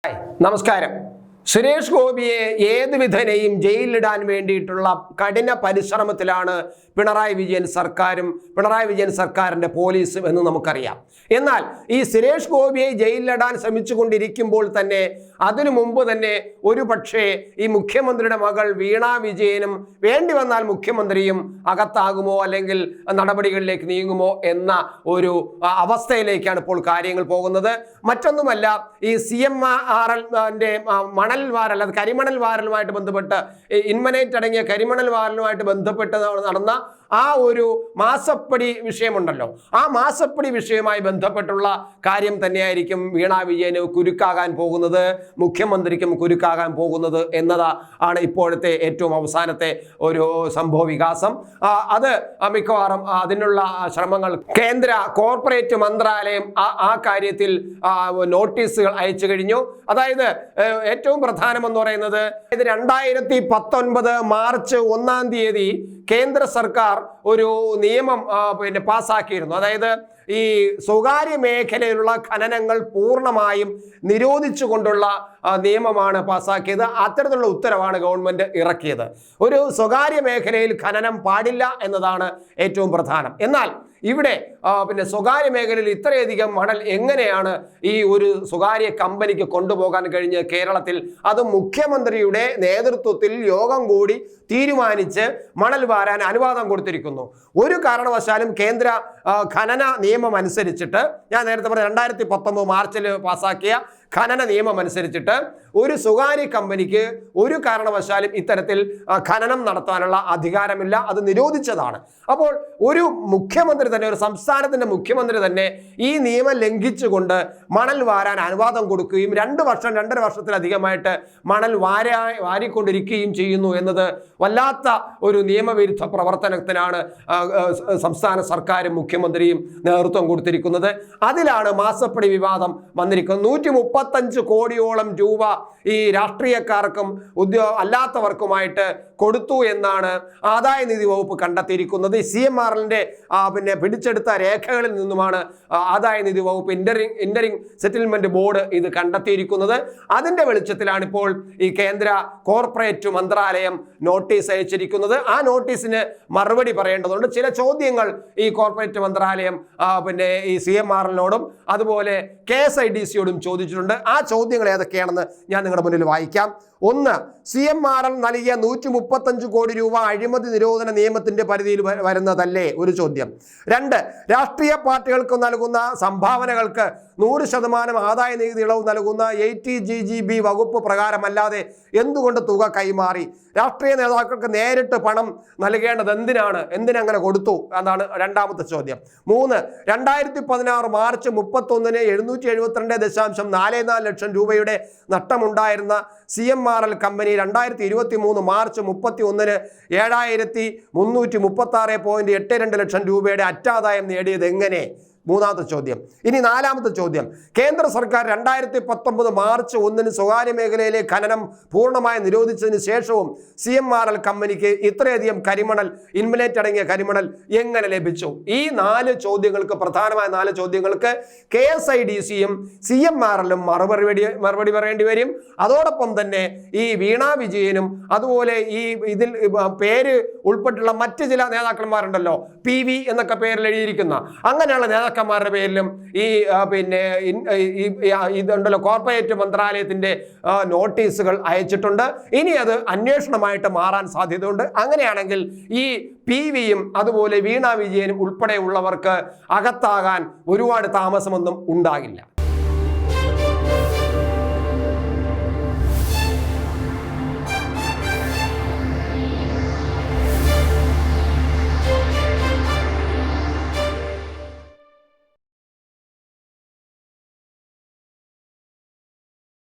നമസ്കാരം. സുരേഷ് ഗോപിയെ ഏത് വിധേനയും ജയിലിലിടാൻ വേണ്ടിയിട്ടുള്ള കഠിന പരിശ്രമത്തിലാണ് പിണറായി വിജയൻ സർക്കാരിൻ്റെ പോലീസും എന്ന് നമുക്കറിയാം. എന്നാൽ ഈ സുരേഷ് ഗോപിയെ ജയിലിലിടാൻ ശ്രമിച്ചുകൊണ്ടിരിക്കുമ്പോൾ തന്നെ അതിനു മുമ്പ് തന്നെ ഒരു പക്ഷേ ഈ മുഖ്യമന്ത്രിയുടെ മകൾ വീണ വിജയനും വേണ്ടി വന്നാൽ മുഖ്യമന്ത്രിയും അകത്താകുമോ അല്ലെങ്കിൽ നടപടികളിലേക്ക് നീങ്ങുമോ എന്ന ഒരു അവസ്ഥയിലേക്കാണ് ഇപ്പോൾ കാര്യങ്ങൾ പോകുന്നത്. മറ്റൊന്നുമല്ല, ഈ CMRLന്റെ മണൽ വാരൽ, അത് കരിമണൽ വാരലുമായിട്ട് ബന്ധപ്പെട്ട് ഇൻമനേറ്റ് അടങ്ങിയ കരിമണൽ വാരലുമായിട്ട് ബന്ധപ്പെട്ട് നടന്ന ആ ഒരു മാസപ്പടി വിഷയമുണ്ടല്ലോ, ആ മാസപ്പടി വിഷയവുമായി ബന്ധപ്പെട്ടുള്ള കാര്യം തന്നെയായിരിക്കും വീണ വിജയന് കുരുക്കാകാൻ പോകുന്നത്, മുഖ്യമന്ത്രിക്കും കുരുക്കാകാൻ പോകുന്നത് എന്നതാണ് ഇപ്പോഴത്തെ ഏറ്റവും അവസാനത്തെ ഒരു സംഭവ വികാസം. അത് മിക്കവാറും അതിനുള്ള ശ്രമങ്ങൾ കേന്ദ്ര കോർപ്പറേറ്റ് മന്ത്രാലയം ആ കാര്യത്തിൽ നോട്ടീസുകൾ അയച്ചു കഴിഞ്ഞു. അതായത് ഏറ്റവും പ്രധാനമെന്ന് പറയുന്നത് 2019 മാർച്ച് 1-ാം തീയതി കേന്ദ്ര സർക്കാർ ഒരു നിയമം പാസ്സാക്കിയിരുന്നു. അതായത് ഈ സ്വകാര്യ മേഖലയിലുള്ള ഖനനങ്ങൾ പൂർണ്ണമായും നിരോധിച്ചുകൊണ്ടുള്ള നിയമമാണ് പാസ്സാക്കിയത്. അത്തരത്തിലുള്ള ഉത്തരവാണ് ഗവൺമെന്റ് ഇറക്കിയത്. ഒരു സ്വകാര്യ മേഖലയിൽ ഖനനം പാടില്ല എന്നതാണ് ഏറ്റവും പ്രധാനം. എന്നാൽ ഇവിടെ സ്വകാര്യ മേഖലയിൽ ഇത്രയധികം മണൽ എങ്ങനെയാണ് ഈ ഒരു സ്വകാര്യ കമ്പനിക്ക് കൊണ്ടുപോകാൻ കഴിഞ്ഞ് കേരളത്തിൽ? അത് മുഖ്യമന്ത്രിയുടെ നേതൃത്വത്തിൽ യോഗം കൂടി തീരുമാനിച്ച് മണൽ വാരാൻ അനുവാദം കൊടുത്തിരിക്കുന്നു. ഒരു കാരണവശാലും കേന്ദ്ര ഖനന നിയമം അനുസരിച്ചിട്ട്, ഞാൻ നേരത്തെ പറഞ്ഞ 2019 മാർച്ചിൽ പാസ്സാക്കിയ ഖനന നിയമം അനുസരിച്ചിട്ട് ഒരു സ്വകാര്യ കമ്പനിക്ക് ഒരു കാരണവശാലും ഇത്തരത്തിൽ ഖനനം നടത്താനുള്ള അധികാരമില്ല, അത് നിരോധിച്ചതാണ്. അപ്പോൾ ഒരു മുഖ്യമന്ത്രി തന്നെ, ഒരു സംസ്ഥാനത്തിന്റെ മുഖ്യമന്ത്രി തന്നെ ഈ നിയമം ലംഘിച്ചുകൊണ്ട് മണൽ വാരാൻ അനുവാദം കൊടുക്കുകയും 2-2.5 വർഷത്തിലധികമായിട്ട് മണൽ വാരിക്കൊണ്ടിരിക്കുകയും ചെയ്യുന്നു എന്നത് വല്ലാത്ത ഒരു നിയമവിരുദ്ധ പ്രവർത്തനത്തിനാണ് സംസ്ഥാന സർക്കാരും മുഖ്യമന്ത്രിയും നേതൃത്വം കൊടുത്തിരിക്കുന്നത്. അതിലാണ് മാസപ്പടി വിവാദം വന്നിരിക്കുന്നത്. 135 കോടിയോളം രൂപ ഈ രാഷ്ട്രീയക്കാർക്കും അല്ലാത്തവർക്കുമായിട്ട് കൊടുത്തു എന്നാണ് ആദായ നികുതി വകുപ്പ് കണ്ടെത്തിയിരിക്കുന്നത്. CMRLന്റെ പിടിച്ചെടുത്ത രേഖകളിൽ നിന്നുമാണ് ആദായ നികുതി വകുപ്പ് ഇന്ററിംഗ് സെറ്റിൽമെന്റ് ബോർഡ് ഇത് കണ്ടെത്തിയിരിക്കുന്നത്. അതിന്റെ വെളിച്ചത്തിലാണ് ഇപ്പോൾ ഈ കേന്ദ്ര കോർപ്പറേറ്റ് മന്ത്രാലയം നോട്ടീസ് അയച്ചിരിക്കുന്നത്. ആ നോട്ടീസിന് മറുപടി പറയേണ്ടതുണ്ട്. ചില ചോദ്യങ്ങൾ ഈ കോർപ്പറേറ്റ് മന്ത്രാലയം ഈ CMRLനോടും അതുപോലെ KSIDCയോടും ചോദിച്ചിട്ടുണ്ട്. ആ ചോദ്യങ്ങൾ ഏതൊക്കെയാണെന്ന് ഞാൻ നിങ്ങളുടെ മുന്നിൽ വായിക്കാം. 1. CMRL നൽകിയ 135 കോടി രൂപ അഴിമതി നിരോധന നിയമത്തിന്റെ പരിധിയിൽ വരുന്നതല്ലേ? ഒരു ചോദ്യം. 2. രാഷ്ട്രീയ പാർട്ടികൾക്ക് നൽകുന്ന സംഭാവനകൾക്ക് 100% ആദായ നികുതി ഇളവ് നൽകുന്ന 80GGB വകുപ്പ് പ്രകാരമല്ലാതെ എന്തുകൊണ്ട് തുക കൈമാറി? രാഷ്ട്രീയ നേതാക്കൾക്ക് നേരിട്ട് പണം നൽകേണ്ടത് എന്തിനങ്ങനെ കൊടുത്തു എന്നാണ് രണ്ടാമത്തെ ചോദ്യം. 3. 2016 മാർച്ച് 31-ന് 772.44 ലക്ഷം രൂപയുടെ നഷ്ടമുണ്ടായിരുന്ന CMRL കമ്പനി 2023 മാർച്ച് 31-ന് 7336.82 ലക്ഷം രൂപയുടെ അറ്റാദായം നേടിയത് എങ്ങനെ? മൂന്നാമത്തെ ചോദ്യം. ഇനി നാലാമത്തെ ചോദ്യം. കേന്ദ്ര സർക്കാർ 2019 മാർച്ച് 1-ന് സ്വകാര്യ മേഖലയിലെ ഖനനം പൂർണ്ണമായി നിരോധിച്ചതിന് ശേഷവും CMRL കമ്പനിക്ക് ഇത്രയധികം കരിമണൽ, ഇൻമനേറ്റ് അടങ്ങിയ കരിമണൽ എങ്ങനെ ലഭിച്ചു? ഈ 4 ചോദ്യങ്ങൾക്ക്, പ്രധാനമായ 4 ചോദ്യങ്ങൾക്ക് KSIDCയും CMRLും മറുപടി പറയേണ്ടി വരും. അതോടൊപ്പം തന്നെ ഈ വീണ വിജയനും അതുപോലെ ഈ ഇതിൽ പേര് ഉൾപ്പെട്ടുള്ള മറ്റ് ചില നേതാക്കന്മാരുണ്ടല്ലോ, PV എന്നൊക്കെ പേരിൽ എഴുതിയിരിക്കുന്ന അങ്ങനെയുള്ള നേതാക്കന്മാരുടെ പേരിലും ഈ ഇതുണ്ടല്ലോ കോർപ്പറേറ്റ് മന്ത്രാലയത്തിന്റെ നോട്ടീസുകൾ അയച്ചിട്ടുണ്ട്. ഇനി അത് അന്വേഷണമായിട്ട് മാറാൻ സാധ്യതയുണ്ട്. അങ്ങനെയാണെങ്കിൽ ഈ PVയും അതുപോലെ വീണ വിജയനും ഉൾപ്പെടെയുള്ളവർക്ക് അകത്താകാൻ ഒരുപാട് താമസമൊന്നും ഉണ്ടാകില്ല.